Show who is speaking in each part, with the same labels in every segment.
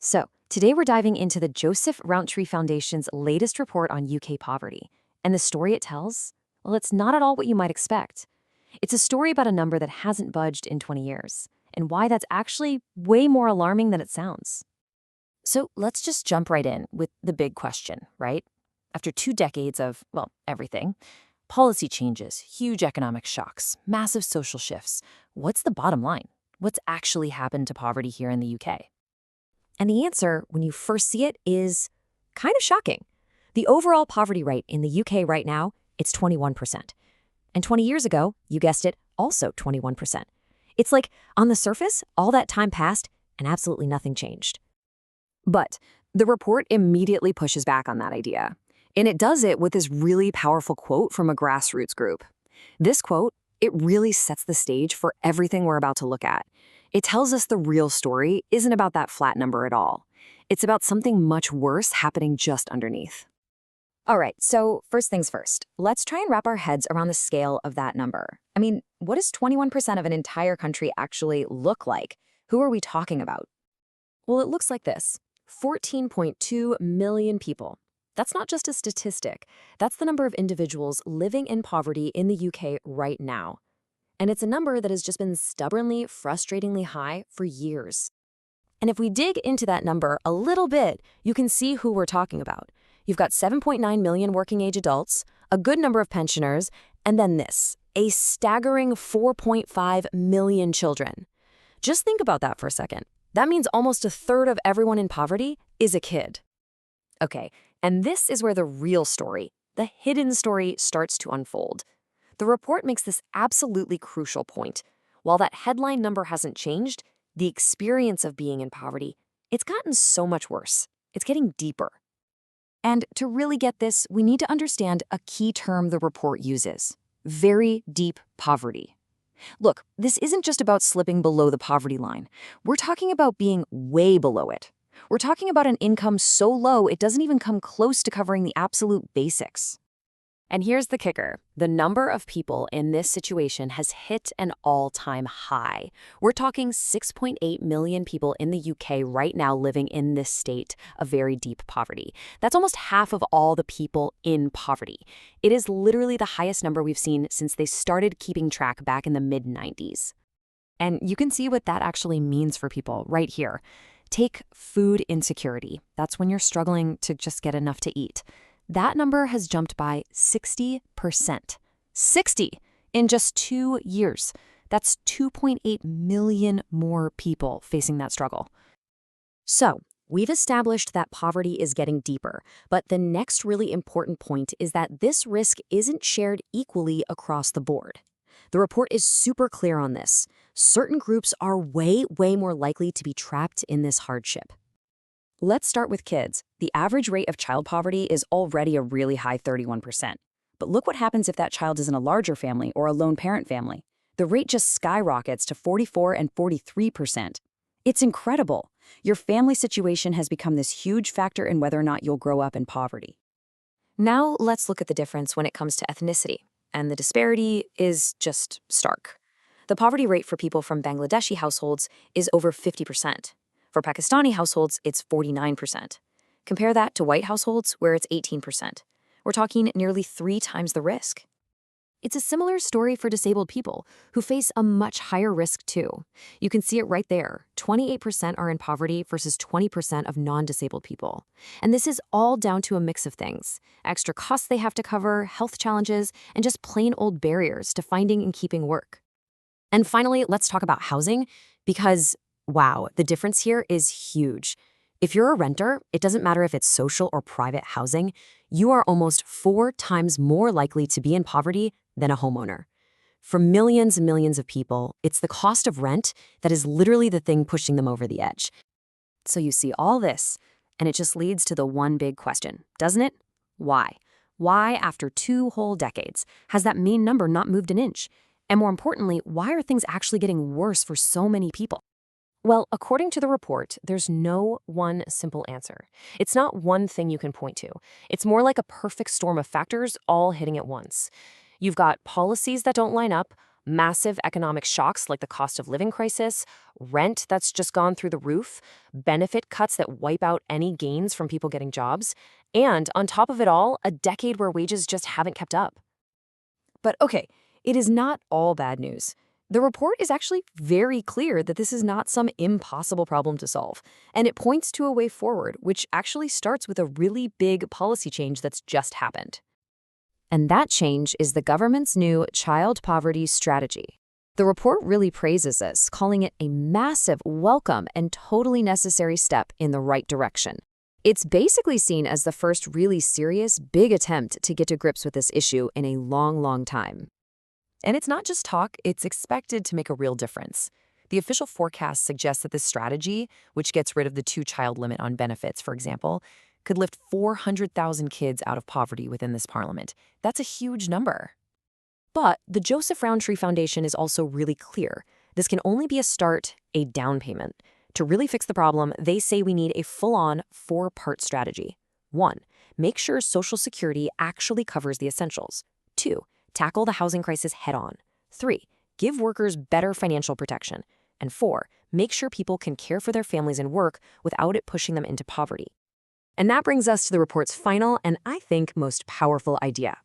Speaker 1: So, today we're diving into the Joseph Rowntree Foundation's latest report on UK poverty. And the story it tells? Well, it's not at all what you might expect. It's a story about a number that hasn't budged in 20 years, and why that's actually way more alarming than it sounds. So, let's just jump right in with the big question, right? After 2 decades of, well, everything, policy changes, huge economic shocks, massive social shifts, what's the bottom line? What's actually happened to poverty here in the UK? And the answer, when you first see it, is kind of shocking. The overall poverty rate in the UK right now, it's 21%. And 20 years ago, you guessed it, also 21%. It's like, on the surface, all that time passed and absolutely nothing changed. But the report immediately pushes back on that idea. And it does it with this really powerful quote from a grassroots group. This quote, it really sets the stage for everything we're about to look at. It tells us the real story isn't about that flat number at all. It's about something much worse happening just underneath. All right, so first things first, let's try and wrap our heads around the scale of that number. I mean, what does 21% of an entire country actually look like? Who are we talking about? Well, it looks like this: 14.2 million people. That's not just a statistic. That's the number of individuals living in poverty in the UK right now. And it's a number that has just been stubbornly, frustratingly high for years. And if we dig into that number a little bit, you can see who we're talking about. You've got 7.9 million working-age adults, a good number of pensioners, and then this, a staggering 4.5 million children. Just think about that for a second. That means almost a third of everyone in poverty is a kid. Okay, and this is where the real story, the hidden story, starts to unfold. The report makes this absolutely crucial point. While that headline number hasn't changed, the experience of being in poverty, it's gotten so much worse. It's getting deeper. And to really get this, we need to understand a key term the report uses: very deep poverty. Look, this isn't just about slipping below the poverty line. We're talking about being way below it. We're talking about an income so low it doesn't even come close to covering the absolute basics. And here's the kicker. The number of people in this situation has hit an all-time high. We're talking 6.8 million people in the UK right now living in this state of very deep poverty. That's almost half of all the people in poverty. It is literally the highest number we've seen since they started keeping track back in the mid-90s. And you can see what that actually means for people right here. Take food insecurity. That's when you're struggling to just get enough to eat. That number has jumped by 60%. 60 in just 2 years. That's 2.8 million more people facing that struggle. So, we've established that poverty is getting deeper, but the next really important point is that this risk isn't shared equally across the board. The report is super clear on this. Certain groups are way more likely to be trapped in this hardship. Let's start with kids. The average rate of child poverty is already a really high 31%. But look what happens if that child is in a larger family or a lone parent family. The rate just skyrockets to 44 and 43%. It's incredible. Your family situation has become this huge factor in whether or not you'll grow up in poverty. Now let's look at the difference when it comes to ethnicity. And the disparity is just stark. The poverty rate for people from Bangladeshi households is over 50%. For Pakistani households, it's 49%. Compare that to white households, where it's 18%. We're talking nearly 3 times the risk. It's a similar story for disabled people, who face a much higher risk too. You can see it right there. 28% are in poverty versus 20% of non-disabled people. And this is all down to a mix of things: extra costs they have to cover, health challenges, and just plain old barriers to finding and keeping work. And finally, let's talk about housing, because wow, the difference here is huge. If you're a renter, it doesn't matter if it's social or private housing, you are almost 4 times more likely to be in poverty than a homeowner. For millions and millions of people, it's the cost of rent that is literally the thing pushing them over the edge. So you see all this, and it just leads to the one big question, doesn't it? Why? Why, after 2 whole decades, has that mean number not moved an inch? And more importantly, why are things actually getting worse for so many people? Well, according to the report, there's no one simple answer. It's not one thing you can point to. It's more like a perfect storm of factors all hitting at once. You've got policies that don't line up, Massive economic shocks like the cost of living crisis, rent that's just gone through the roof, benefit cuts that wipe out any gains from people getting jobs, and on top of it all, a decade where wages just haven't kept up. But okay, it is not all bad news. The report is actually very clear that this is not some impossible problem to solve, and it points to a way forward, which actually starts with a really big policy change that's just happened. And that change is the government's new child poverty strategy. The report really praises this, calling it a massive, welcome, and totally necessary step in the right direction. It's basically seen as the first really serious, big attempt to get to grips with this issue in a long, long time. And it's not just talk, it's expected to make a real difference. The official forecast suggests that this strategy, which gets rid of the two-child limit on benefits, for example, could lift 400,000 kids out of poverty within this parliament. That's a huge number. But the Joseph Rowntree Foundation is also really clear. This can only be a start, a down payment. To really fix the problem, they say we need a full-on 4-part strategy. 1. Make sure Social Security actually covers the essentials. 2. Tackle the housing crisis head-on. 3. Give workers better financial protection. And 4. Make sure people can care for their families and work without it pushing them into poverty. And that brings us to the report's final and, I think, most powerful idea.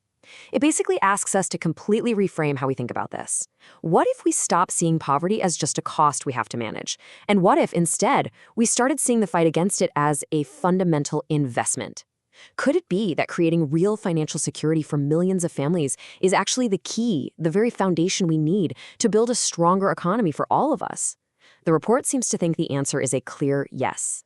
Speaker 1: It basically asks us to completely reframe how we think about this. What if we stop seeing poverty as just a cost we have to manage? And what if, instead, we started seeing the fight against it as a fundamental investment? Could it be that creating real financial security for millions of families is actually the key, the very foundation we need to build a stronger economy for all of us? The report seems to think the answer is a clear yes.